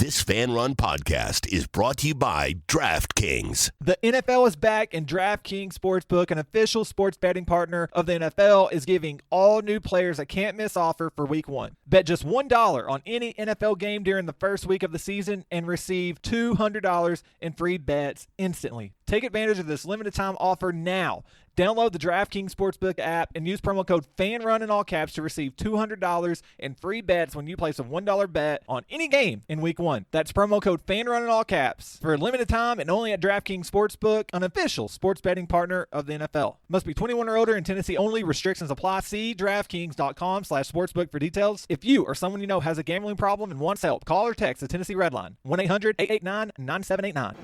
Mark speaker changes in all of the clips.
Speaker 1: This Fan Run podcast is brought to you by DraftKings.
Speaker 2: The NFL is back, and DraftKings Sportsbook, an official sports betting partner of the NFL, is giving all new players a can't-miss offer for Week 1. Bet just $1 on any NFL game during the first week of the season and receive $200 in free bets instantly. Take advantage of this limited-time offer now. Download the DraftKings Sportsbook app and use promo code FANRUN in all caps to receive $200 in free bets when you place a $1 bet on any game in Week 1. That's promo code FANRUN in all caps for a limited time and only at DraftKings Sportsbook, an official sports betting partner of the NFL. Must be 21 or older in Tennessee only. Restrictions apply. See DraftKings.com/sportsbook for details. If you or someone you know has a gambling problem and wants help, call or text the Tennessee Red Line, 1-800-889-9789.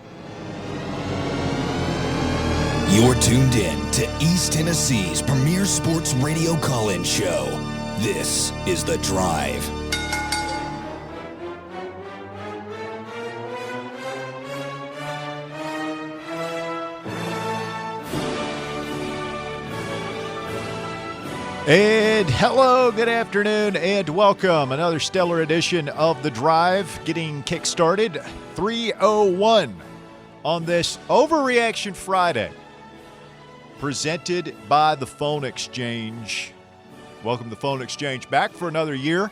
Speaker 3: You're tuned in to East Tennessee's premier sports radio call-in show. This is The Drive.
Speaker 4: And hello, good afternoon, and welcome. Another stellar edition of The Drive getting kick-started. 3:01 on this Overreaction Friday, presented by the Phone Exchange. Welcome to the Phone Exchange back for another year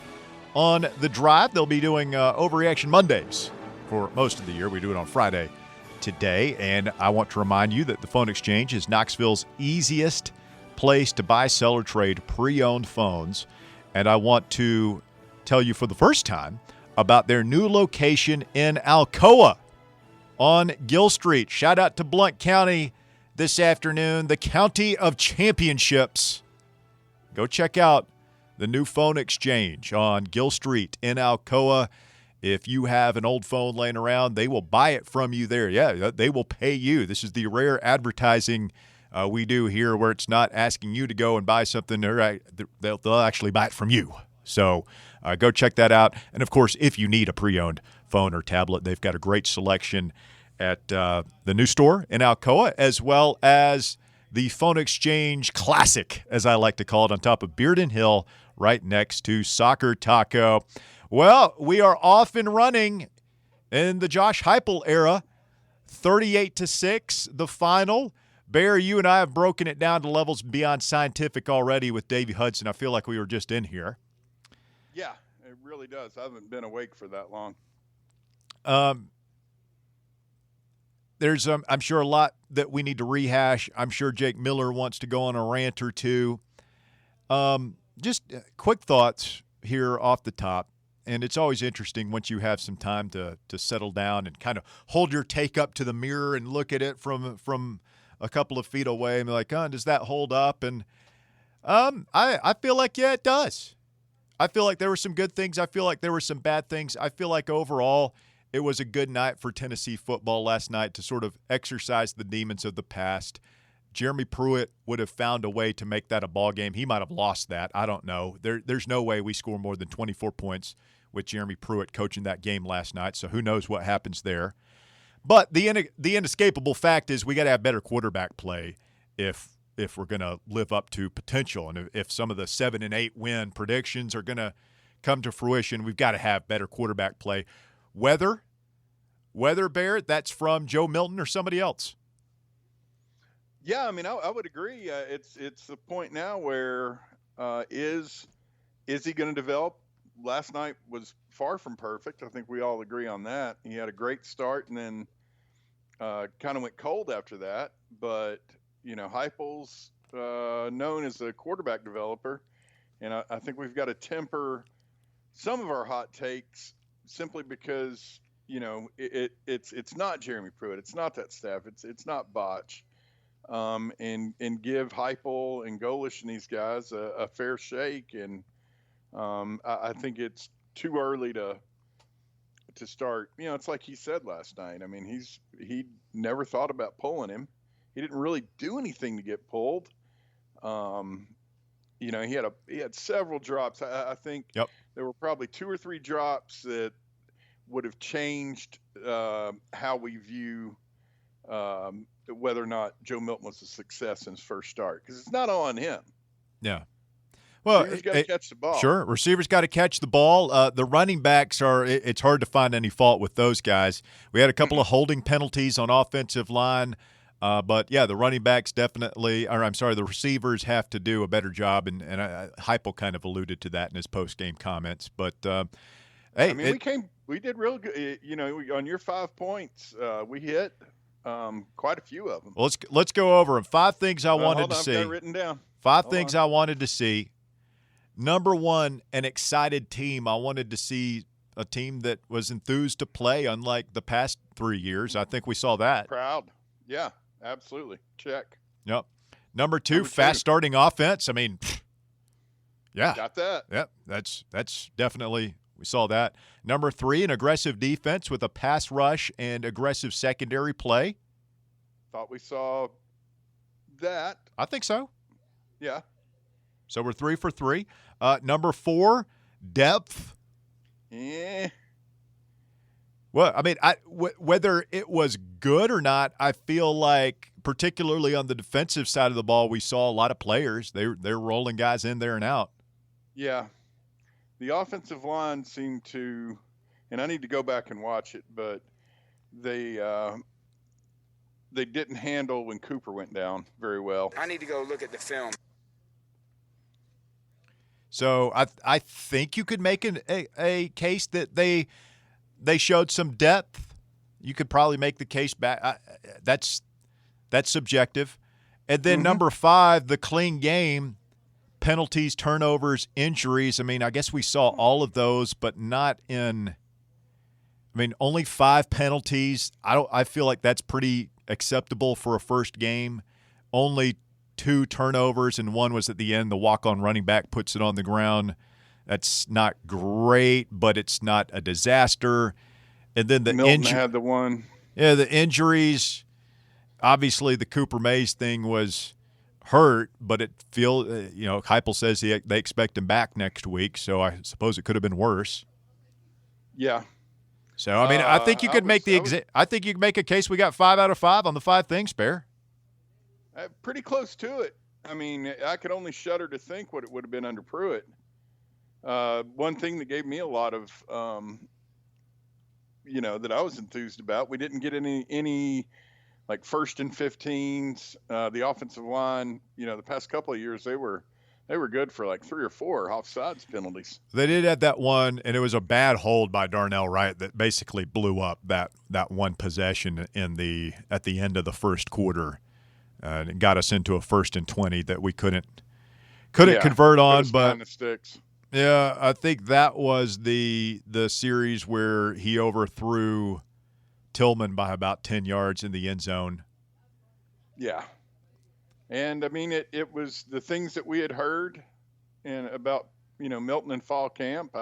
Speaker 4: on The Drive. They'll be doing Overreaction Mondays for most of the year. We do it on Friday today, and I want to remind you that the Phone Exchange is Knoxville's easiest place to buy, sell, or trade pre-owned phones. And I want to tell you for the first time about their new location in Alcoa on Gill Street. Shout out to Blount County this afternoon, the County of Championships. Go check out the new Phone Exchange on Gill Street in Alcoa. If you have an old phone laying around, they will buy it from you there. Yeah, they will pay you. This is the rare advertising we do here where it's not asking you to go and buy something. They'll actually buy it from you. So go check that out. And, of course, if you need a pre-owned phone or tablet, they've got a great selection at the new store in Alcoa, as well as the Phone Exchange Classic, as I like to call it, on top of Bearden Hill, right next to Soccer Taco. Well, we are off and running in the Josh Heupel era, 38-6, the final. Bear, you and I have broken it down to levels beyond scientific already with Davey Hudson. I feel like we were just in here.
Speaker 5: Yeah, it really does. I haven't been awake for that long.
Speaker 4: There's, I'm sure, a lot that we need to rehash. I'm sure Jake Miller wants to go on a rant or two. Just quick thoughts here off the top. And it's always interesting once you have some time to settle down and kind of hold your take up to the mirror and look at it from a couple of feet away and be like, does that hold up? And I feel like, yeah, it does. I feel like there were some good things. I feel like there were some bad things. I feel like overall it was a good night for Tennessee football last night to sort of exercise the demons of the past. Jeremy Pruitt would have found a way to make that a ball game. He might have lost that. I don't know. There's no way we score more than 24 points with Jeremy Pruitt coaching that game last night, so who knows what happens there. But the inescapable fact is we got to have better quarterback play if we're going to live up to potential. And if some of the 7 and 8 win predictions are going to come to fruition, we've got to have better quarterback play. Whether Bear, that's from Joe Milton or somebody else.
Speaker 5: Yeah, I mean, I would agree. It's the point now where is he going to develop? Last night was far from perfect. I think we all agree on that. He had a great start and then kind of went cold after that. But, Heupel's known as a quarterback developer, and I think we've got to temper some of our hot takes simply because, it's not Jeremy Pruitt. It's not that staff. It's not Botch. And give Heupel and Golish and these guys a fair shake. And I think it's too early to start. It's like he said last night. I mean, he never thought about pulling him. He didn't really do anything to get pulled. He had several drops. I think there were probably 2 or 3 drops that would have changed how we view whether or not Joe Milton was a success in his first start, because it's not all on him.
Speaker 4: Yeah. Well,
Speaker 5: receivers got to catch the ball.
Speaker 4: Sure, receivers got to catch the ball. The running backs it's hard to find any fault with those guys. We had a couple of holding penalties on offensive line, but yeah, the running backs the receivers have to do a better job, and Heupel kind of alluded to that in his post-game comments. But hey,
Speaker 5: I mean, we did real good. On your 5 points, we hit quite a few of them.
Speaker 4: Well, let's go over them. 5 things I wanted to see.
Speaker 5: I've got it written down.
Speaker 4: 5 things I wanted to see. Number 1, an excited team. I wanted to see a team that was enthused to play, unlike the past 3 years. I think we saw that.
Speaker 5: Proud. Yeah, absolutely. Check.
Speaker 4: Yep. Number 2, fast-starting offense. I mean, yeah.
Speaker 5: Got that.
Speaker 4: Yep, that's definitely – we saw that. Number 3, an aggressive defense with a pass rush and aggressive secondary play.
Speaker 5: Thought we saw that.
Speaker 4: I think so.
Speaker 5: Yeah.
Speaker 4: So we're 3 for 3. Number 4, depth.
Speaker 5: Yeah.
Speaker 4: Well, I mean, whether it was good or not, I feel like particularly on the defensive side of the ball, we saw a lot of players. They're rolling guys in there and out.
Speaker 5: Yeah. The offensive line seemed to, and I need to go back and watch it, but they didn't handle when Cooper went down very well.
Speaker 6: I need to go look at the film.
Speaker 4: So I think you could make a case that they showed some depth. You could probably make the case back. That's subjective. And then number 5, the clean game, penalties, turnovers, injuries. I mean, I guess we saw all of those, but not in – I mean, only 5 penalties. I feel like that's pretty acceptable for a first game. Only 2 turnovers, and 1 was at the end. The walk-on running back puts it on the ground. That's not great, but it's not a disaster. And then the
Speaker 5: Milton had the one.
Speaker 4: Yeah, the injuries. Obviously, the Cooper Mays thing was hurt, but it Heupel says they expect him back next week, so I suppose it could have been worse.
Speaker 5: Yeah.
Speaker 4: So I mean, I think you could make I think you could make a case we got 5 out of 5 on the 5 things, Bear.
Speaker 5: Pretty close to it. I mean, I could only shudder to think what it would have been under Pruitt. One thing that gave me a lot of, that I was enthused about, we didn't get any like 1st and 15s. The offensive line, the past couple of years, they were good for like 3 or 4 offsides penalties.
Speaker 4: They did have that one, and it was a bad hold by Darnell Wright that basically blew up that one possession at the end of the first quarter. And it got us into a 1st and 20 that we couldn't convert on. But yeah, I think that was the series where he overthrew Tillman by about 10 yards in the end zone.
Speaker 5: Yeah. And I mean, it was the things that we had heard about Milton and fall camp.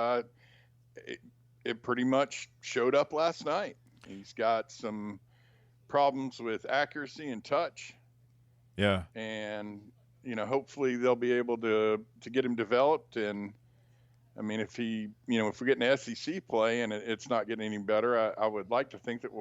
Speaker 5: It pretty much showed up last night. He's got some problems with accuracy and touch.
Speaker 4: Yeah.
Speaker 5: And, hopefully they'll be able to get him developed. And, I mean, if we get an SEC play and it's not getting any better, I would like to think that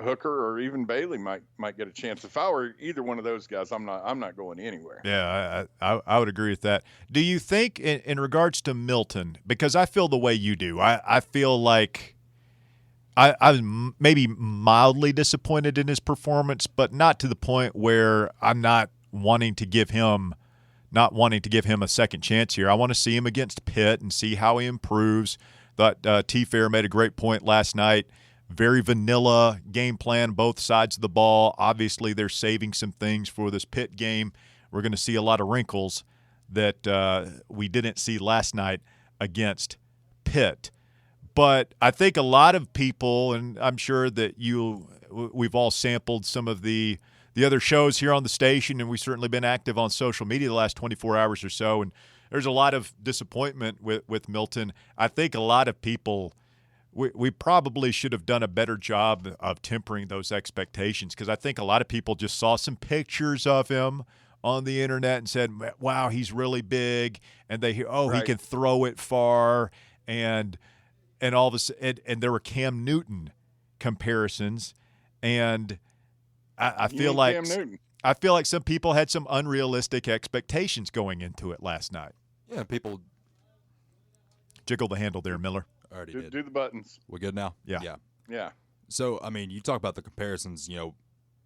Speaker 5: Hooker or even Bailey might get a chance. If I were either one of those guys, I'm not going anywhere.
Speaker 4: Yeah, I would agree with that. Do you think in regards to Milton, because I feel the way you do, I feel like I was maybe mildly disappointed in his performance, but not to the point where I'm not wanting to give him a second chance here. I want to see him against Pitt and see how he improves. Thought T-Fair made a great point last night. Very vanilla game plan, both sides of the ball. Obviously, they're saving some things for this Pitt game. We're going to see a lot of wrinkles that we didn't see last night against Pitt. But I think a lot of people, and I'm sure that we've all sampled some of the other shows here on the station, and we've certainly been active on social media the last 24 hours or so, and there's a lot of disappointment with Milton. I think a lot of people, we probably should have done a better job of tempering those expectations, because I think a lot of people just saw some pictures of him on the internet and said, wow, he's really big, and they hear, right, he can throw it far, and all of a sudden, and there were Cam Newton comparisons, and I feel like I feel like some people had some unrealistic expectations going into it last night.
Speaker 6: Yeah, people
Speaker 4: jiggle the handle there, Miller.
Speaker 6: Already
Speaker 5: do,
Speaker 6: did.
Speaker 5: do the buttons.
Speaker 6: We're good now?
Speaker 4: Yeah.
Speaker 6: So, I mean, you talk about the comparisons,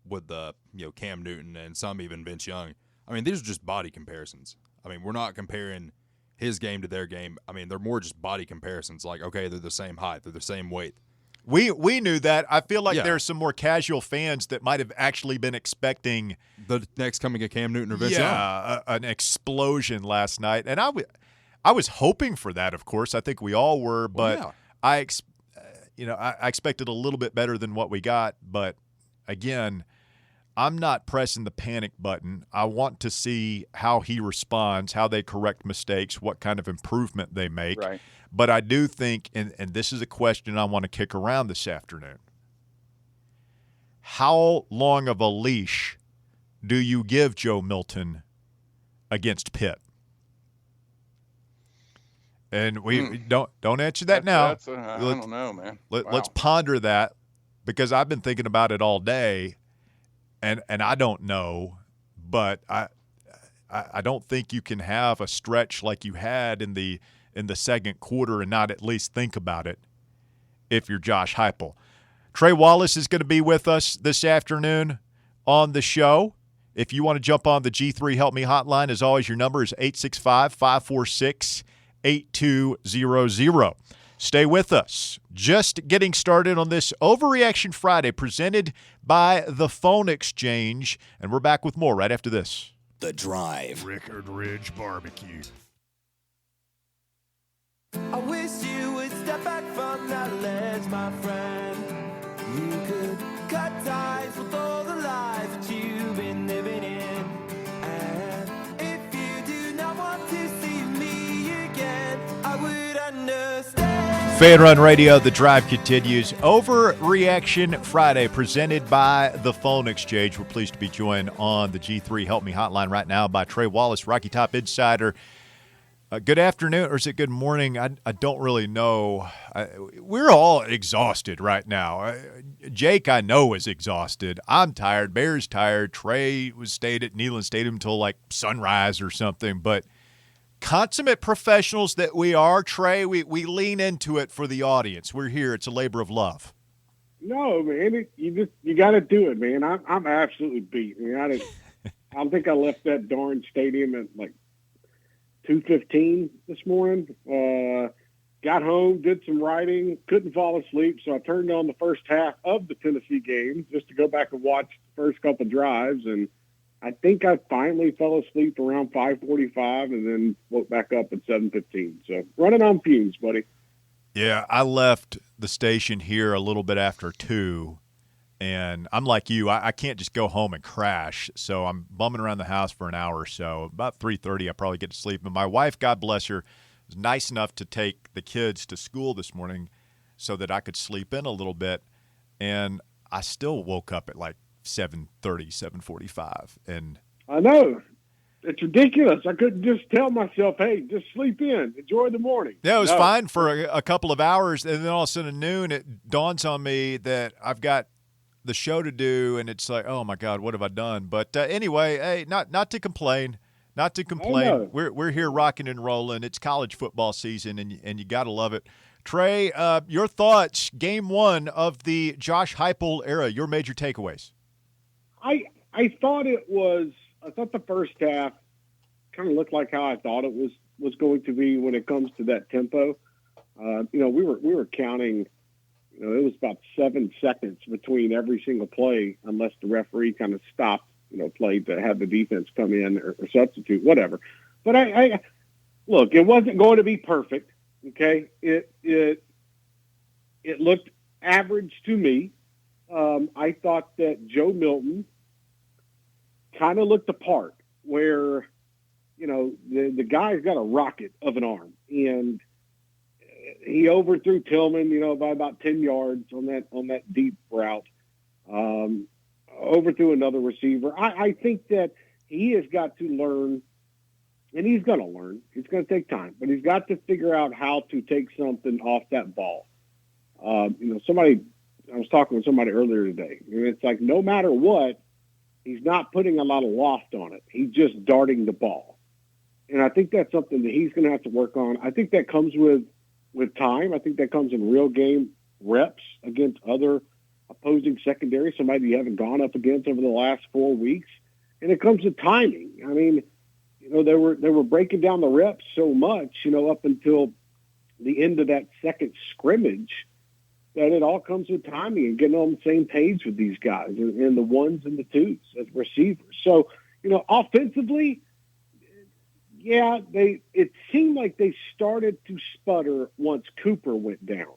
Speaker 6: with the, Cam Newton and some even Vince Young. I mean, these are just body comparisons. I mean, we're not comparing his game to their game. I mean, they're more just body comparisons. Like, okay, they're the same height. They're the same weight.
Speaker 4: We knew that. I feel like there are some more casual fans that might have actually been expecting
Speaker 6: the next coming of Cam Newton or Vince Young.
Speaker 4: An explosion last night. And I was hoping for that, of course. I think we all were, but I expected a little bit better than what we got. But again, I'm not pressing the panic button. I want to see how he responds, how they correct mistakes, what kind of improvement they make.
Speaker 5: Right.
Speaker 4: But I do think, and this is a question I want to kick around this afternoon, how long of a leash do you give Joe Milton against Pitt? And we don't answer that now.
Speaker 5: I don't know, man.
Speaker 4: Let's ponder that, because I've been thinking about it all day, and I don't know, but I don't think you can have a stretch like you had in the second quarter and not at least think about it if you're Josh Heupel. Trey Wallace is going to be with us this afternoon on the show. If you want to jump on the G3 Help Me hotline, as always, your number is 865-546-8200. Stay with us. Just getting started on this Overreaction Friday presented by the Phone Exchange, and we're back with more right after this.
Speaker 3: The Drive.
Speaker 1: Rickard Ridge Barbecue.
Speaker 7: I wish you would step back from that ledge, my friend. You could cut ties with all the lies that you've been living in. And if you do not want to see me again, I would understand.
Speaker 4: Fan Run Radio, The Drive continues. Overreaction Friday presented by the Phone Exchange. We're pleased to be joined on the G3 Help Me hotline right now by Trey Wallace, Rocky Top Insider. Good afternoon, or is it good morning? I don't really know. We're all exhausted right now. Jake, I know, is exhausted. I'm tired. Bear's tired. Trey stayed at Neyland Stadium until like sunrise or something. But consummate professionals that we are, Trey, we lean into it for the audience. We're here. It's a labor of love.
Speaker 8: No, man, you got to do it, man. I'm absolutely beat. I mean, I don't think I left that darn stadium at like 2:15 this morning. Got home, did some writing, couldn't fall asleep, so I turned on the first half of the Tennessee game just to go back and watch the first couple drives, and I think I finally fell asleep around 5:45 and then woke back up at 7:15. So running on fumes, buddy.
Speaker 4: Yeah, I left the station here a little bit after 2, and I'm like you. I can't just go home and crash, so I'm bumming around the house for an hour or so. About 3:30, I probably get to sleep. And my wife, God bless her, was nice enough to take the kids to school this morning so that I could sleep in a little bit. And I still woke up at like 7:30, 7:45. And
Speaker 8: I know. It's ridiculous. I couldn't just tell myself, hey, just sleep in. Enjoy the morning.
Speaker 4: Yeah, it was fine for a couple of hours. And then all of a sudden at noon, it dawns on me that I've got the show to do, and it's like, oh my God, what have I done? But anyway, hey, not to complain, We're here rocking and rolling. It's college football season, and you gotta love it. Trey, your thoughts, game 1 of the Josh Heupel era, your major takeaways.
Speaker 8: I thought the first half kind of looked like how I thought it was going to be when it comes to that tempo. We were counting. It was about 7 seconds between every single play, unless the referee kind of stopped, play to have the defense come in or substitute, whatever. But I look, it wasn't going to be perfect. Okay, it looked average to me. I thought that Joe Milton kind of looked the part, where the guy's got a rocket of an arm, and he overthrew Tillman, by about 10 yards on that deep route. Overthrew another receiver. I think that he has got to learn, and he's going to learn. It's going to take time, but he's got to figure out how to take something off that ball. I was talking with somebody earlier today, and it's like no matter what, He's not putting a lot of loft on it. He's just darting the ball. And I think that's something that he's going to have to work on. I think that comes with time. I think that comes in real game reps against other opposing secondary, somebody you haven't gone up against over the last 4 weeks. And it comes with timing. I mean, they were breaking down the reps so much, up until the end of that second scrimmage, that it all comes with timing and getting on the same page with these guys and the ones and the twos as receivers. So, offensively, yeah, it seemed like they started to sputter once Cooper went down.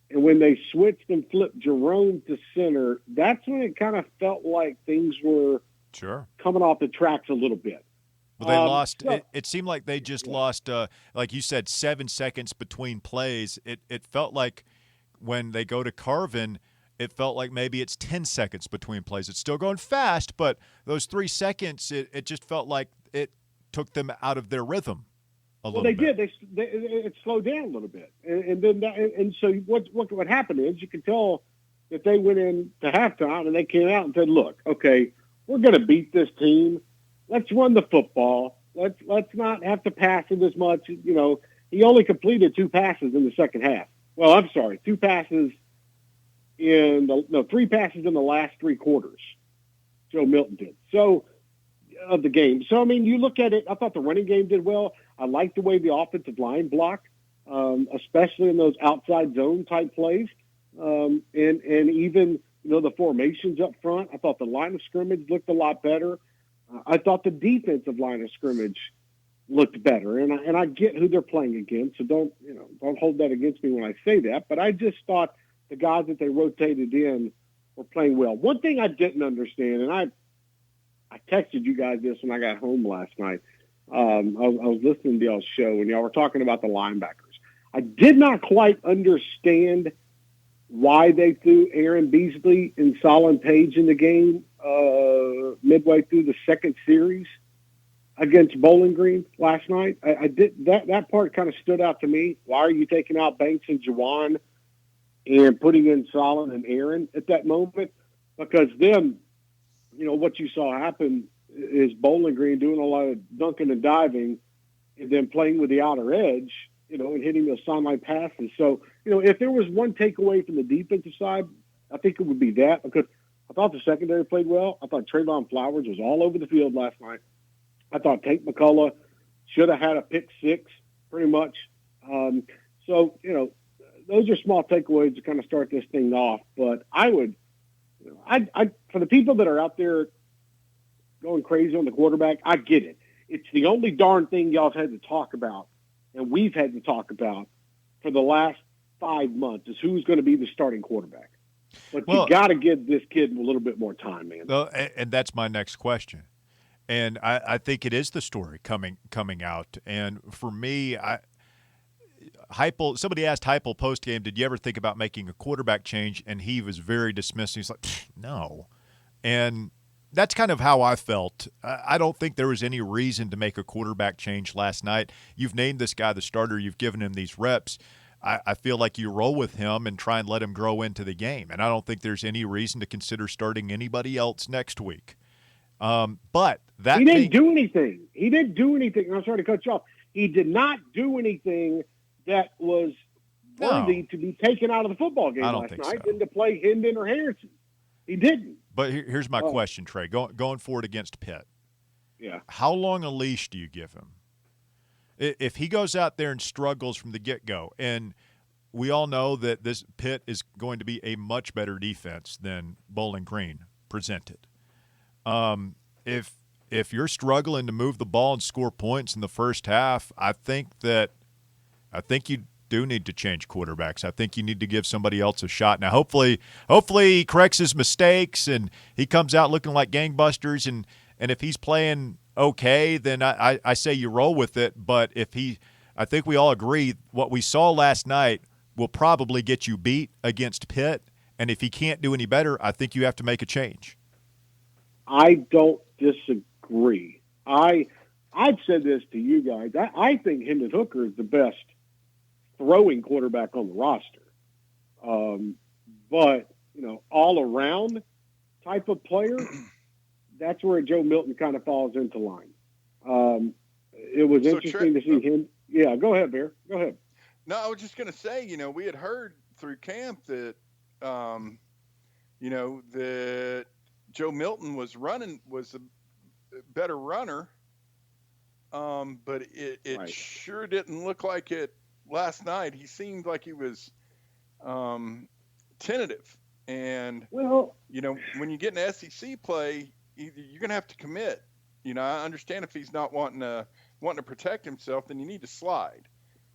Speaker 8: And when they switched and flipped Jerome to center, that's when it kind of felt like things were coming off the tracks a little bit.
Speaker 4: Well, they lost. It seemed like they just lost, like you said, 7 seconds between plays. It felt like when they go to Carvin, it felt like maybe it's 10 seconds between plays. It's still going fast, but those 3 seconds, it just felt like it took them out of their rhythm a little bit.
Speaker 8: Did. It slowed down a little bit. And so what happened is you could tell that they went in to halftime and they came out and said, look, okay, we're going to beat this team. Let's run the football. Let's not have to pass it as much. He only completed 2 passes in the second half. Well, I'm sorry, 3 passes in the last 3 quarters. Joe Milton did. So, of the game. So, I mean, you look at it, I thought the running game did well. I liked the way the offensive line blocked, especially in those outside zone type plays. And even, the formations up front. I thought the line of scrimmage looked a lot better. I thought the defensive line of scrimmage looked better. And I get who they're playing against, so don't hold that against me when I say that. But I just thought the guys that they rotated in were playing well. One thing I didn't understand, and I texted you guys this when I got home last night. I was listening to y'all's show, and y'all were talking about the linebackers. I did not quite understand why they threw Aaron Beasley and Solon Page in the game midway through the second series against Bowling Green last night. I did that part kind of stood out to me. Why are you taking out Banks and Jawan and putting in Solon and Aaron at that moment? Because then, what you saw happen is Bowling Green doing a lot of dunking and diving and then playing with the outer edge, and hitting those sideline passes. So, if there was one takeaway from the defensive side, I think it would be that, because I thought the secondary played well. I thought Trayvon Flowers was all over the field last night. I thought Tank McCullough should have had a pick 6 pretty much. So, those are small takeaways to kind of start this thing off. But I would, for the people that are out there going crazy on the quarterback, I get it. It's the only darn thing y'all have had to talk about, and we've had to talk about for the last 5 months, is who's going to be the starting quarterback. But you got to give this kid a little bit more time, man.
Speaker 4: Well, and that's my next question. And I think it is the story coming out. And for me, somebody asked Heupel post-game, did you ever think about making a quarterback change? And he was very dismissive. He's like, no. And that's kind of how I felt. I don't think there was any reason to make a quarterback change last night. You've named this guy the starter. You've given him these reps. I feel like you roll with him and try and let him grow into the game. And I don't think there's any reason to consider starting anybody else next week. But that
Speaker 8: he didn't do anything. He didn't do anything. I'm sorry to cut you off. He did not do anything that was worthy to be taken out of the football game last night and to play Hendon or Harrison. He didn't.
Speaker 4: But here's my question, Trey. Going forward against Pitt.
Speaker 8: Yeah.
Speaker 4: How long a leash do you give him? If he goes out there and struggles from the get-go, and we all know that this Pitt is going to be a much better defense than Bowling Green presented. If you're struggling to move the ball and score points in the first half, I think you do need to change quarterbacks. I think you need to give somebody else a shot. Now, hopefully he corrects his mistakes and he comes out looking like gangbusters. And if he's playing okay, then I say you roll with it. But I think we all agree what we saw last night will probably get you beat against Pitt. And if he can't do any better, I think you have to make a change.
Speaker 8: I don't disagree. I've said this to you guys. I think Hendon Hooker is the best throwing quarterback on the roster. But, all around type of player, that's where Joe Milton kind of falls into line. It was interesting to see him. Yeah, go ahead, Bear. Go ahead.
Speaker 5: No, I was just going to say, we had heard through camp that, that Joe Milton was a better runner, but it
Speaker 8: Right.
Speaker 5: sure didn't look like it last night. He seemed like he was tentative, and
Speaker 8: Well,
Speaker 5: when you get in SEC play, you're going to have to commit. I understand if he's not wanting to protect himself, then you need to slide,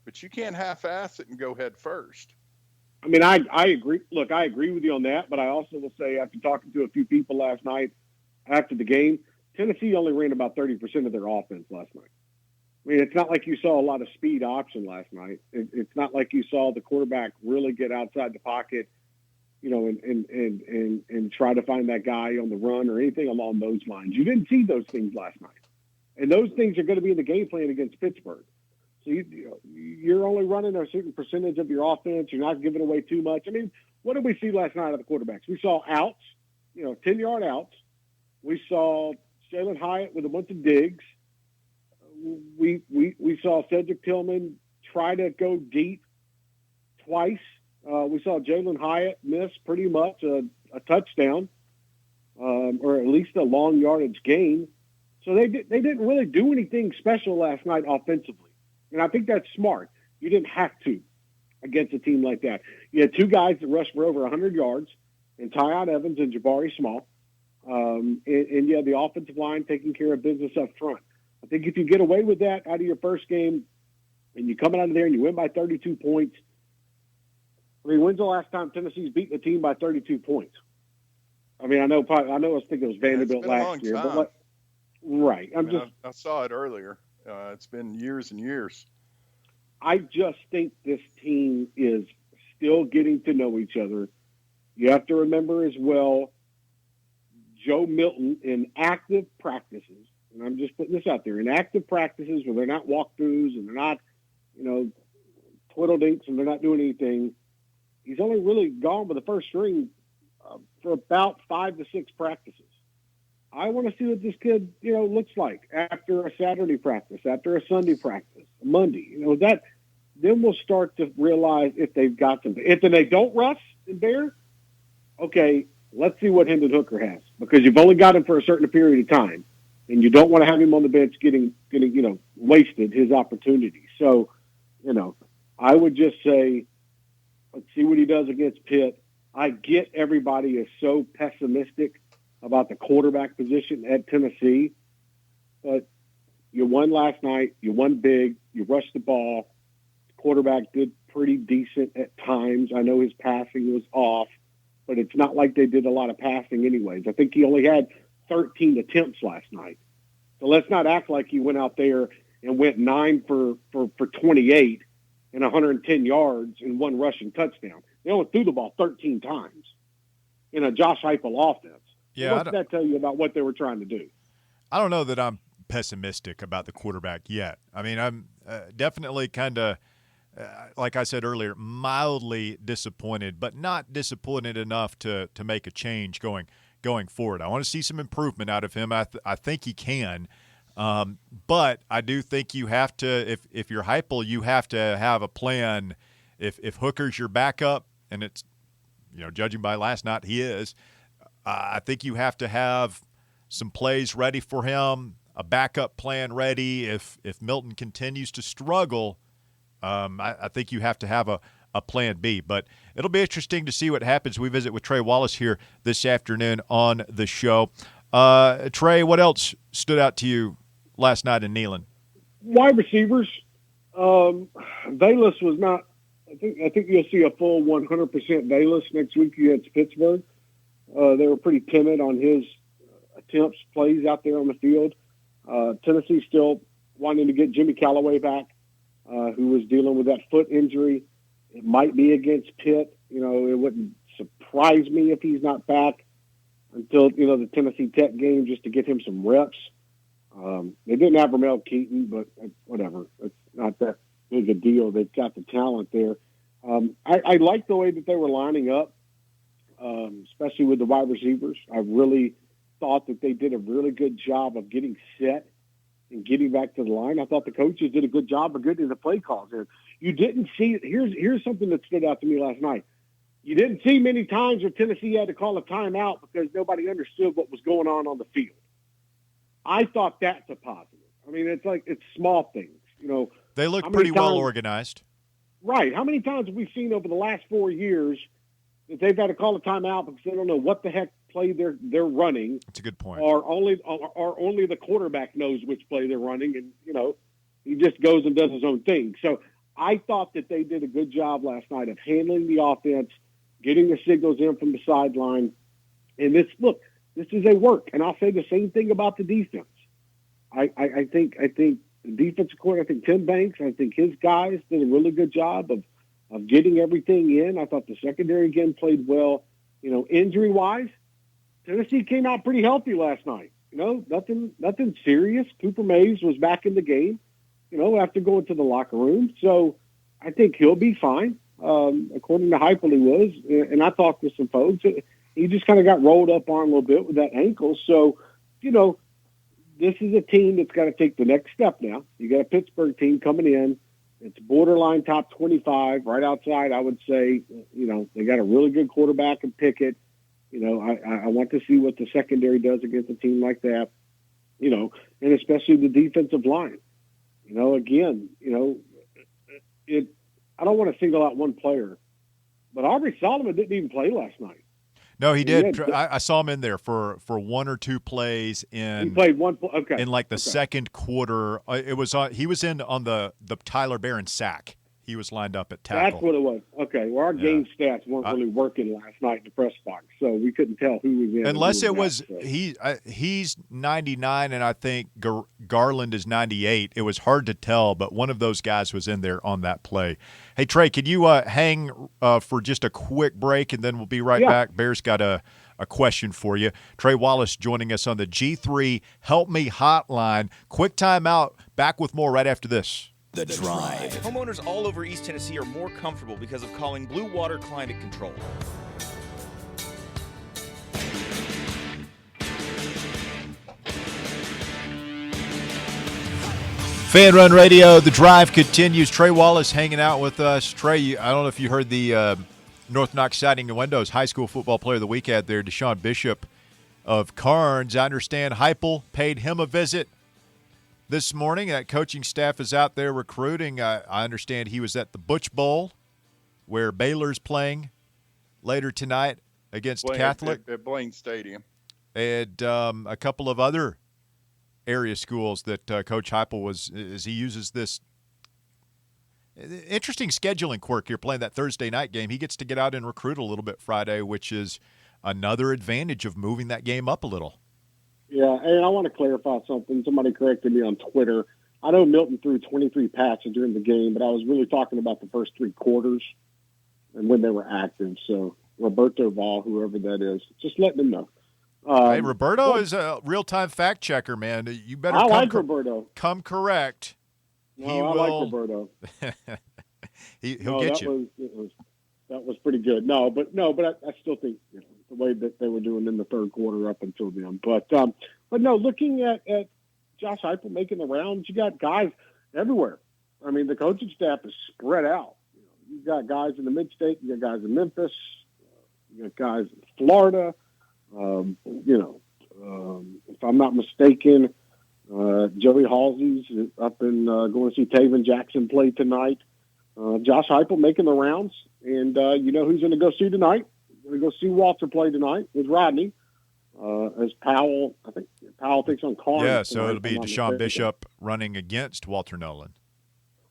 Speaker 5: but you can't half-ass it and go head first.
Speaker 8: I mean, I agree. Look, I agree with you on that, but I also will say, after talking to a few people last night after the game, Tennessee only ran about 30% of their offense last night. I mean, it's not like you saw a lot of speed option last night. It's not like you saw the quarterback really get outside the pocket, and try to find that guy on the run or anything along those lines. You didn't see those things last night. And those things are going to be in the game plan against Pittsburgh. So you're only running a certain percentage of your offense. You're not giving away too much. I mean, what did we see last night of the quarterbacks? We saw outs, 10-yard outs. We saw Jalen Hyatt with a bunch of digs. We saw Cedric Tillman try to go deep twice. We saw Jalen Hyatt miss pretty much a touchdown, or at least a long yardage gain. So they didn't really do anything special last night offensively. And I think that's smart. You didn't have to against a team like that. You had two guys that rushed for over 100 yards, and Tyon Evans and Jabari Small. And you had the offensive line taking care of business up front. I think if you get away with that out of your first game and you come out of there and you win by 32 points, I mean, when's the last time Tennessee's beaten a team by 32 points? I mean, I think it was Vanderbilt last year. But right.
Speaker 5: I saw it earlier. It's been years and years.
Speaker 8: I just think this team is still getting to know each other. You have to remember as well, Joe Milton in active practices, and I'm just putting this out there, in active practices where they're not walkthroughs and they're not, twiddledinks and they're not doing anything, he's only really gone with the first string for about 5 to 6 practices. I want to see what this kid, looks like after a Saturday practice, after a Sunday practice, a Monday. Then we'll start to realize if they've got something. If they don't rush and bear, okay, let's see what Hendon Hooker has, because you've only got him for a certain period of time, and you don't want to have him on the bench getting wasted his opportunity. So, I would just say, let's see what he does against Pitt. I get everybody is so pessimistic about the quarterback position at Tennessee, but you won last night. You won big. You rushed the ball. The quarterback did pretty decent at times. I know his passing was off, but it's not like they did a lot of passing anyways. I think he only had 13 attempts last night. So let's not act like he went out there and went 9 for 28 and 110 yards and 1 rushing touchdown. They only threw the ball 13 times in a Josh Heupel offense.
Speaker 4: Yeah,
Speaker 8: what does that tell you about what they were trying to do?
Speaker 4: I don't know that I'm pessimistic about the quarterback yet. I mean, I'm definitely kind of, like I said earlier, mildly disappointed, but not disappointed enough to make a change going forward. I want to see some improvement out of him. I think he can, but I do think you have to, if you're Heupel, you have to have a plan. If Hooker's your backup, and it's, judging by last night, he is. I think you have to have some plays ready for him, a backup plan ready. If Milton continues to struggle, I think you have to have a plan B. But it'll be interesting to see what happens. We visit with Trey Wallace here this afternoon on the show. Trey, what else stood out to you last night in Neyland?
Speaker 8: Wide receivers. Bayless was not. I think you'll see a full 100% Bayless next week against Pittsburgh. They were pretty timid on his attempts, plays out there on the field. Tennessee still wanting to get Jimmy Callaway back, who was dealing with that foot injury. It might be against Pitt. It wouldn't surprise me if he's not back until, the Tennessee Tech game, just to get him some reps. They didn't have Ramel Keaton, but whatever. It's not that big a deal. They've got the talent there. I like the way that they were lining up. Especially with the wide receivers. I really thought that they did a really good job of getting set and getting back to the line. I thought the coaches did a good job of getting the play calls in. You didn't see – here's something that stood out to me last night. You didn't see many times where Tennessee had to call a timeout because nobody understood what was going on the field. I thought that's a positive. I mean, it's small things.
Speaker 4: They look pretty well organized.
Speaker 8: Right. How many times have we seen over the last 4 years that they've had to call a timeout because they don't know what the heck play they're running?
Speaker 4: That's a good point.
Speaker 8: Or only the quarterback knows which play they're running, and he just goes and does his own thing. So I thought that they did a good job last night of handling the offense, getting the signals in from the sideline. And this is a work. And I'll say the same thing about the defense. I think the defensive coordinator, I think Tim Banks, I think his guys did a really good job of getting everything in. I thought the secondary again played well. Injury-wise, Tennessee came out pretty healthy last night. Nothing serious. Cooper Mays was back in the game, after going to the locker room. So I think he'll be fine. According to Heupel, he was. And I talked to some folks. He just kind of got rolled up on a little bit with that ankle. So, this is a team that's got to take the next step now. You got a Pittsburgh team coming in. It's borderline top 25, right outside, I would say. They got a really good quarterback in Pickett. I want to see what the secondary does against a team like that, and especially the defensive line. Again, I don't want to single out one player, but Aubrey Solomon didn't even play last night.
Speaker 4: No, he did. I saw him in there for one or two plays in.
Speaker 8: He played one. Okay.
Speaker 4: In like the second quarter, he was in on the Tyler Barron sack. He was lined up at tackle.
Speaker 8: That's what it was. Okay. Well, our game stats weren't really working last night in the press box, so we couldn't tell who was in.
Speaker 4: Unless it was he's 99, and I think Garland is 98. It was hard to tell, but one of those guys was in there on that play. Hey, Trey, could you hang for just a quick break, and then we'll be right back. Bear's got a question for you. Trey Wallace joining us on the G3 Help Me Hotline. Quick timeout. Back with more right after this.
Speaker 3: The Drive.
Speaker 9: Homeowners all over East Tennessee are more comfortable because of calling Blue Water Climate Control.
Speaker 4: Fan Run Radio, The Drive continues. Trey Wallace hanging out with us. Trey, I don't know if you heard the North Knox Siding and Windows High School Football Player of the Week out there, Deshaun Bishop of Carnes. I understand Heupel paid him a visit this morning. That coaching staff is out there recruiting. I understand he was at the Butch Bowl, where Baylor's playing later tonight against Catholic.
Speaker 5: At Blaine Stadium.
Speaker 4: And a couple of other area schools that Coach Heupel as he uses this interesting scheduling quirk here, playing that Thursday night game. He gets to get out and recruit a little bit Friday, which is another advantage of moving that game up a little.
Speaker 8: Yeah, and I want to clarify something. Somebody corrected me on Twitter. I know Milton threw 23 passes during the game, but I was really talking about the first three quarters and when they were active. So Roberto Val, whoever that is, just letting them know.
Speaker 4: Hey, Roberto is a real-time fact checker, man. You better
Speaker 8: Roberto.
Speaker 4: Come correct.
Speaker 8: No, I like Roberto.
Speaker 4: He'll get you.
Speaker 8: That was pretty good. No, but I still think the way that they were doing in the third quarter up until then. But no, looking at Josh Heupel making the rounds, you got guys everywhere. I mean, the coaching staff is spread out. You've got guys in the mid-state, you got guys in Memphis, you got guys in Florida. If I'm not mistaken, Joey Halsey's up in going to see Taven Jackson play tonight. Josh Heupel making the rounds, and who's going to go see tonight? Going to go see Walter play tonight with Rodney. As Powell, I think Powell thinks on Carnes.
Speaker 4: Yeah, so it'll be Deshaun Bishop running against Walter Nolan.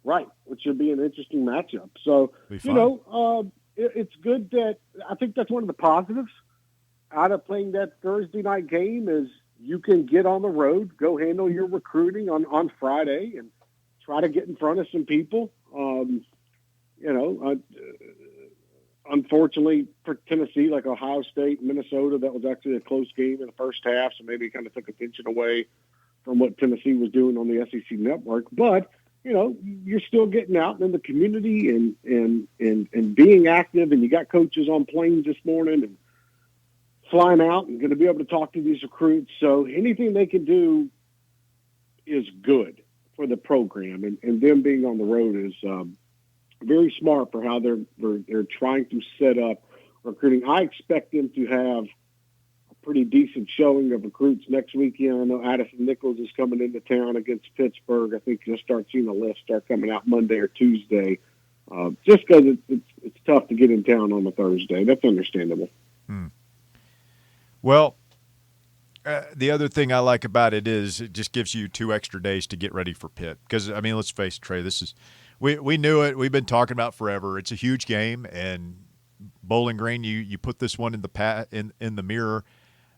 Speaker 8: Right, which should be an interesting matchup. So it's good that I think that's one of the positives out of playing that Thursday night game is you can get on the road, go handle your recruiting on Friday, and try to get in front of some people. Unfortunately for Tennessee, like Ohio State, Minnesota, that was actually a close game in the first half, so maybe it kind of took attention away from what Tennessee was doing on the SEC network. But, you're still getting out in the community and being active, and you got coaches on planes this morning and flying out and going to be able to talk to these recruits. So anything they can do is good for the program, and them being on the road is very smart for how they're trying to set up recruiting. I expect them to have a pretty decent showing of recruits next weekend. I know Addison Nichols is coming into town against Pittsburgh. I think you'll start seeing the list start coming out Monday or Tuesday, just because it's tough to get in town on a Thursday. That's understandable.
Speaker 4: Well, the other thing I like about it is it just gives you 2 extra days to get ready for Pitt. Because, I mean, let's face it, Trey, this is we knew it. We've been talking about forever. It's a huge game, and Bowling Green, you put this one in the mirror,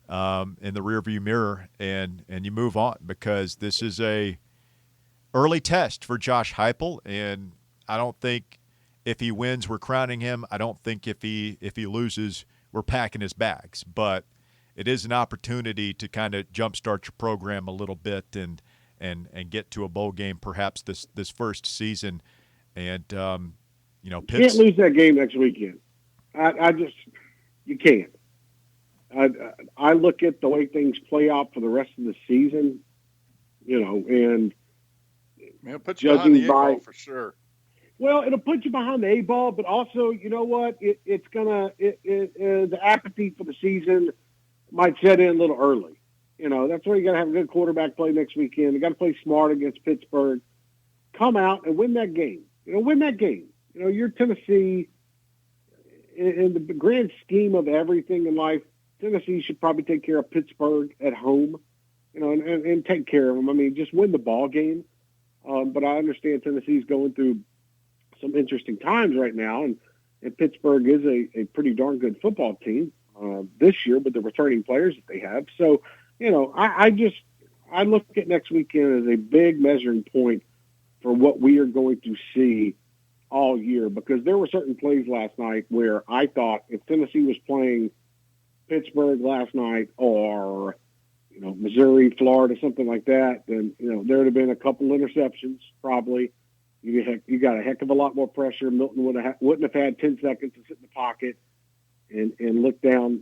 Speaker 4: in the rearview mirror, and you move on, because this is a early test for Josh Heupel, and I don't think if he wins, we're crowning him. I don't think if he loses, we're packing his bags. But it is an opportunity to kind of jumpstart your program a little bit and get to a bowl game perhaps this first season. And
Speaker 8: you can't lose that game next weekend. You can't. I look at the way things play out for the rest of the season, and
Speaker 5: put you behind the 8-ball for sure.
Speaker 8: Well, it'll put you behind the 8-ball, but also, you know what? The apathy for the season might set in a little early. That's why you got to have a good quarterback play next weekend. You got to play smart against Pittsburgh. Come out and win that game. Win that game. You're Tennessee. In the grand scheme of everything in life, Tennessee should probably take care of Pittsburgh at home, and take care of them. I mean, just win the ball game. But I understand Tennessee's going through some interesting times right now, and Pittsburgh is a pretty darn good football team this year with the returning players that they have. So, I look at next weekend as a big measuring point for what we are going to see all year, because there were certain plays last night where I thought if Tennessee was playing Pittsburgh last night, or Missouri, Florida, something like that, then there would have been a couple interceptions probably. You got a heck of a lot more pressure. Milton wouldn't have had 10 seconds to sit in the pocket and look down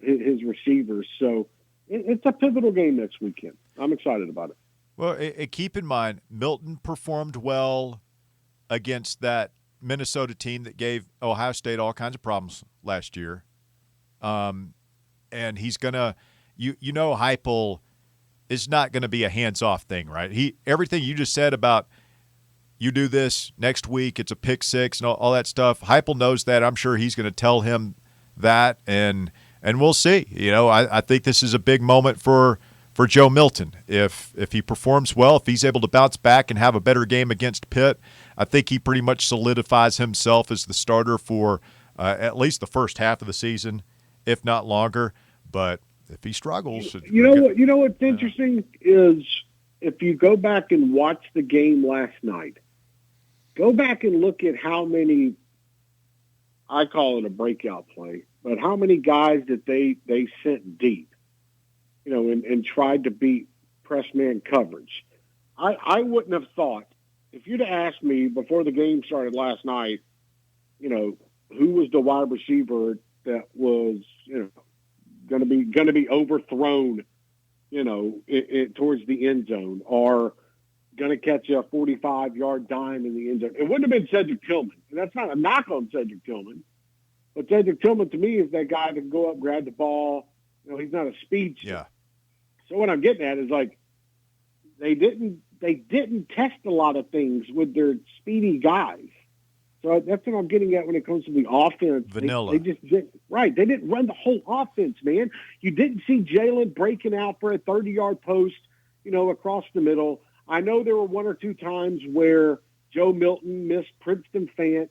Speaker 8: his receivers. So it's a pivotal game next weekend. I'm excited about it.
Speaker 4: Well, keep in mind, Milton performed well against that Minnesota team that gave Ohio State all kinds of problems last year. And he's going to – Heupel is not going to be a hands-off thing, right? Everything you just said about you do this next week, it's a pick six and all that stuff, Heupel knows that. I'm sure he's going to tell him that, and we'll see. I think this is a big moment for Joe Milton. If he performs well, if he's able to bounce back and have a better game against Pitt, I think he pretty much solidifies himself as the starter for at least the first half of the season, if not longer. But if he struggles,
Speaker 8: what's interesting is if you go back and watch the game last night, go back and look at how many, I call it a breakout play, but how many guys that they sent deep, and tried to beat press man coverage. I wouldn't have thought, if you'd have asked me before the game started last night, who was the wide receiver that was, going to be overthrown, towards the end zone, or going to catch a 45-yard dime in the end zone. It wouldn't have been Cedric Tillman. And that's not a knock on Cedric Tillman. But Cedric Tillman, to me, is that guy that can go up, grab the ball. He's not a speedster.
Speaker 4: Yeah.
Speaker 8: So what I'm getting at is, they didn't test a lot of things with their speedy guys. So that's what I'm getting at when it comes to the offense.
Speaker 4: Vanilla.
Speaker 8: They just didn't. Right. They didn't run the whole offense, man. You didn't see Jalen breaking out for a 30-yard post, across the middle. I know there were one or two times where Joe Milton missed Princeton Fant,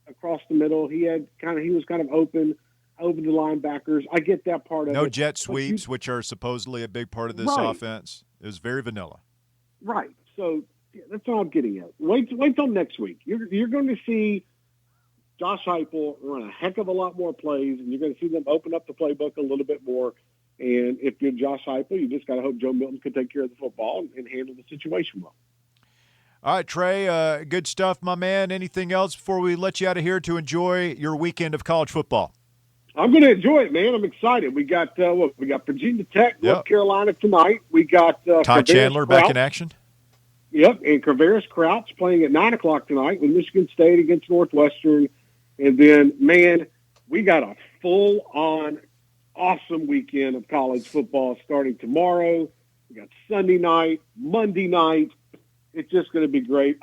Speaker 8: across the middle. He was kind of open over the linebackers. I get that part of it.
Speaker 4: No jet sweeps, which are supposedly a big part of this offense. It was very vanilla.
Speaker 8: Right. So that's what I'm getting at. Wait till next week. You're going to see Josh Heupel run a heck of a lot more plays, and you're going to see them open up the playbook a little bit more. And if you're Josh Heupel, you just got to hope Joe Milton can take care of the football and handle the situation well.
Speaker 4: All right, Trey, good stuff, my man. Anything else before we let you out of here to enjoy your weekend of college football?
Speaker 8: I'm going to enjoy it, man. I'm excited. We got we got Virginia Tech, North Carolina tonight. We got
Speaker 4: Todd Chandler back in action.
Speaker 8: Yep, and Kavaris Kraut's playing at 9:00 tonight with Michigan State against Northwestern. And then, man, we got a full-on awesome weekend of college football starting tomorrow. We got Sunday night, Monday night. It's just going to be great.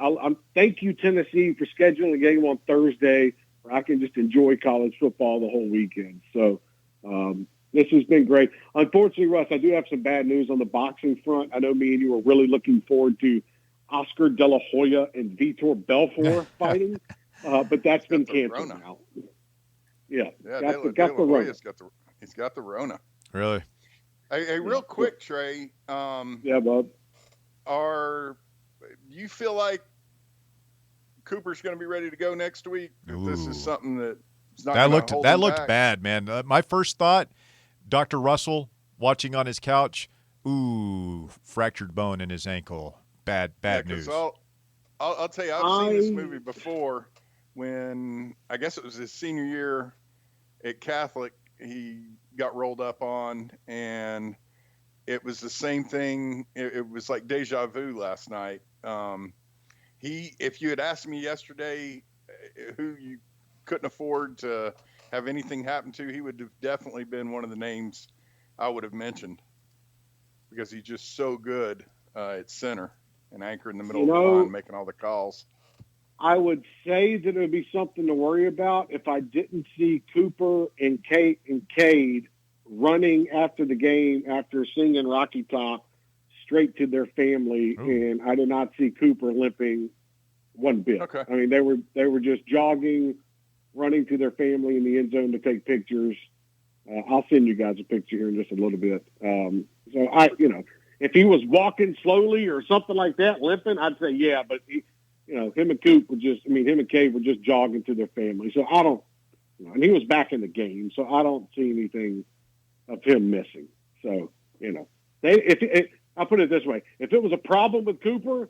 Speaker 8: Thank you, Tennessee, for scheduling a game on Thursday where I can just enjoy college football the whole weekend. So this has been great. Unfortunately, Russ, I do have some bad news on the boxing front. I know me and you were really looking forward to Oscar De La Hoya and Vitor Belfort fighting, but that's been canceled now. Yeah,
Speaker 5: he's got the Rona.
Speaker 4: Really?
Speaker 5: Hey, real quick, Trey.
Speaker 8: Yeah, Bob.
Speaker 5: You feel like Cooper's going to be ready to go next week? If this is something that's not
Speaker 4: that looked bad, man. My first thought, Dr. Russell watching on his couch, fractured bone in his ankle. Bad news.
Speaker 5: I'll tell you, I've seen this movie before. When I guess it was his senior year at Catholic, he got rolled up on, and it was the same thing. It was like deja vu last night. If you had asked me yesterday who you couldn't afford to have anything happen to, he would have definitely been one of the names I would have mentioned, because he's just so good at center and anchor in the middle of the line, making all the calls.
Speaker 8: I would say that it would be something to worry about if I didn't see Cooper and Cade running after the game after singing Rocky Top straight to their family, and I did not see Cooper limping one bit.
Speaker 5: Okay.
Speaker 8: I mean, they were just jogging, running to their family in the end zone to take pictures. I'll send you guys a picture here in just a little bit. So if he was walking slowly or something like that, limping, I'd say yeah. But him and Cade were just jogging to their family. So I don't, and he was back in the game, so I don't see anything of him missing. So I'll put it this way: if it was a problem with Cooper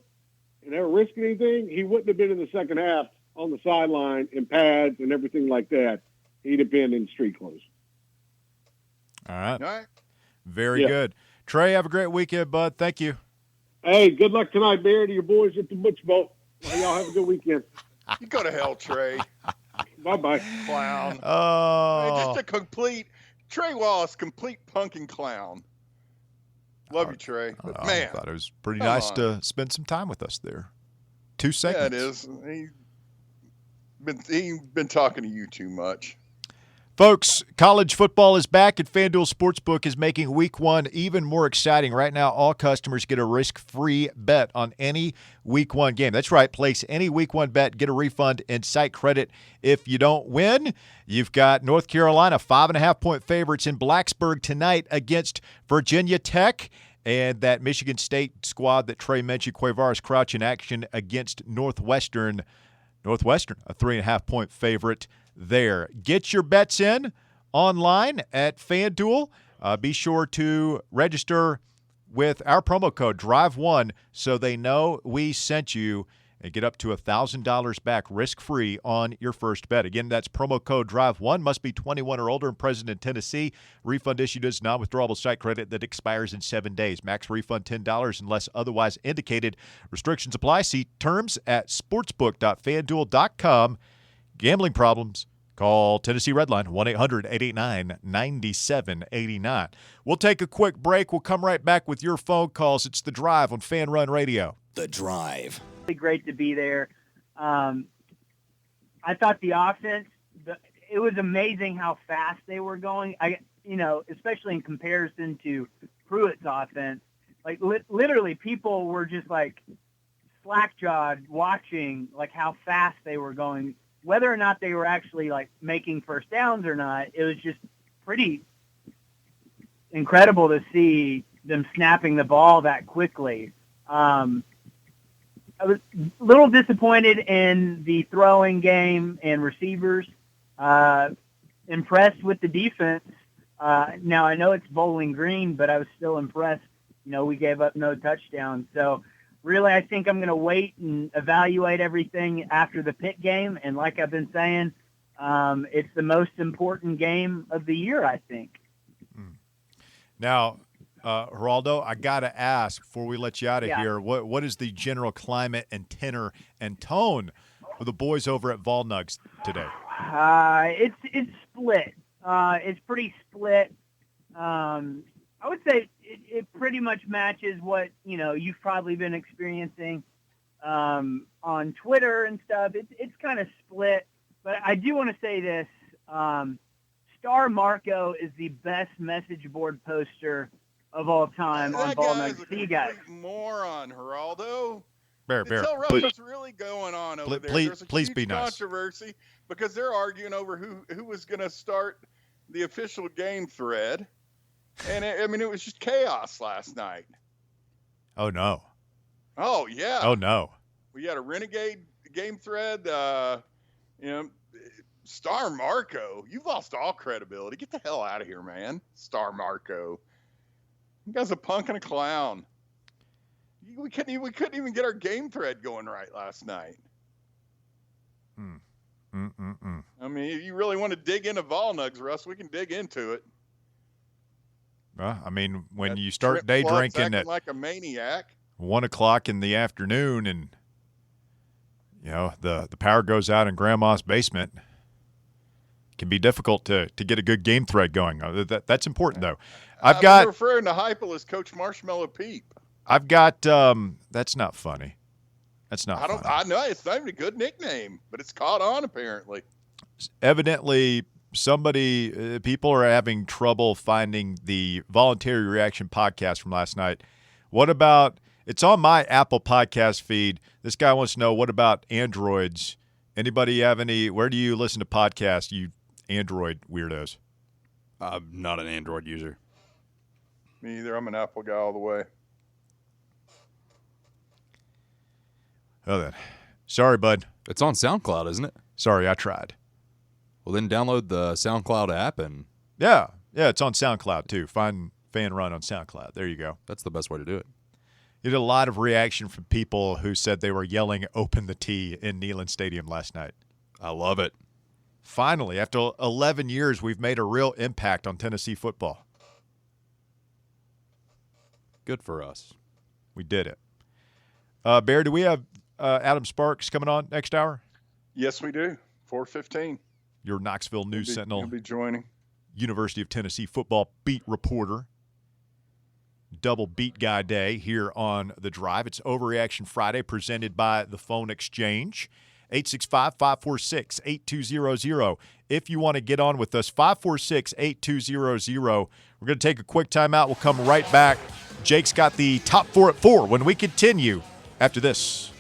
Speaker 8: and they were risking anything, he wouldn't have been in the second half on the sideline in pads and everything like that. He'd have been in street clothes.
Speaker 4: All right. Very good. Trey, have a great weekend, bud. Thank you.
Speaker 8: Hey, good luck tonight, Bear, to your boys at the Butch Bowl. Y'all have a good weekend.
Speaker 5: You go to hell, Trey.
Speaker 8: Bye-bye.
Speaker 5: Clown.
Speaker 4: Oh.
Speaker 5: Just a Trey Wallace, complete punking clown. Love you, Trey. But man,
Speaker 4: I thought it was pretty nice to spend some time with us there. 2 segments.
Speaker 5: Yeah, it is. He's been talking to you too much.
Speaker 4: Folks, college football is back, and FanDuel Sportsbook is making Week 1 even more exciting. Right now, all customers get a risk-free bet on any Week 1 game. That's right. Place any Week 1 bet, get a refund, and site credit if you don't win. You've got North Carolina, 5.5-point favorites in Blacksburg tonight against Virginia Tech. And that Michigan State squad that Trey mentioned, Quavaris Crouch in action against Northwestern. Northwestern, a 3.5-point favorite there. Get your bets in online at FanDuel. Be sure to register with our promo code DRIVE1 so they know we sent you, and get up to $1,000 back risk-free on your first bet. Again, that's promo code DRIVE1. Must be 21 or older and present in Tennessee. Refund issued as non-withdrawable site credit that expires in 7 days. Max refund $10 unless otherwise indicated. Restrictions apply. See terms at sportsbook.fanduel.com. Gambling problems? Call Tennessee Redline 1-800-889-9789. We'll take a quick break. We'll come right back with your phone calls. It's The Drive on Fan Run Radio.
Speaker 3: The Drive.
Speaker 10: Great to be there. I thought the offense, it was amazing how fast they were going. Especially in comparison to Pruitt's offense. Like literally, people were just like slack-jawed watching like how fast they were going. Whether or not they were actually like making first downs or not, it was just pretty incredible to see them snapping the ball that quickly. I was a little disappointed in the throwing game and receivers. Impressed with the defense. Now, I know it's Bowling Green, but I was still impressed. We gave up no touchdowns. So, really, I think I'm going to wait and evaluate everything after the Pitt game. And like I've been saying, it's the most important game of the year, I think.
Speaker 4: Now, Geraldo, I got to ask before we let you out of here, what is the general climate and tenor and tone of the boys over at Volnugs today?
Speaker 10: It's split. It's pretty split. I would say it pretty much matches what, you've probably been experiencing on Twitter and stuff. It's kind of split. But I do want to say this. Star Marco is the best message board poster of all time on Volnugs. See you guys.
Speaker 5: Moron, Geraldo.
Speaker 4: Bear.
Speaker 5: Tell Russ what's really going on over there. There's a
Speaker 4: please
Speaker 5: huge
Speaker 4: be nice.
Speaker 5: Controversy because they're arguing over who was going to start the official game thread, and it was just chaos last night.
Speaker 4: Oh no.
Speaker 5: Oh yeah.
Speaker 4: Oh no.
Speaker 5: We had a renegade game thread. Star Marco, you've lost all credibility. Get the hell out of here, man. Star Marco. You guys a punk and a clown. We couldn't even get our game thread going right last night. I mean, if you really want to dig into Volnugs, Russ, we can dig into it.
Speaker 4: Well, I mean, when you start day drinking at
Speaker 5: like a maniac,
Speaker 4: 1 o'clock in the afternoon, and the power goes out in Grandma's basement, it can be difficult to get a good game thread going. That's important, though.
Speaker 5: I'm referring to Heupel as Coach Marshmallow Peep.
Speaker 4: I've got that's not funny. That's not funny.
Speaker 5: I know it's not even a good nickname, but it's caught on apparently.
Speaker 4: Evidently, people are having trouble finding the Voluntary Reaction podcast from last night. What about, it's on my Apple podcast feed. This guy wants to know, what about Androids? Anybody have where do you listen to podcasts, you Android weirdos?
Speaker 6: I'm not an Android user.
Speaker 5: Me either. I'm an Apple guy all the way.
Speaker 4: Oh, then. Sorry, bud.
Speaker 6: It's on SoundCloud, isn't it?
Speaker 4: Sorry, I tried.
Speaker 6: Well, then download the SoundCloud app and...
Speaker 4: Yeah, it's on SoundCloud, too. Find Fan Run on SoundCloud. There you go.
Speaker 6: That's the best way to do it.
Speaker 4: You did a lot of reaction from people who said they were yelling, "Open the tee" in Neyland Stadium last night.
Speaker 6: I love it.
Speaker 4: Finally, after 11 years, we've made a real impact on Tennessee football.
Speaker 6: Good for us.
Speaker 4: We did it. Bear, do we have Adam Sparks coming on next hour?
Speaker 5: Yes, we do. 4:15.
Speaker 4: Your Knoxville News Sentinel.
Speaker 5: He'll be joining.
Speaker 4: University of Tennessee football beat reporter. Double beat guy day here on The Drive. It's Overreaction Friday presented by the Phone Exchange. 865-546-8200. If you want to get on with us, 546-8200. We're going to take a quick timeout. We'll come right back. Jake's got the top four at 4 when we continue after this.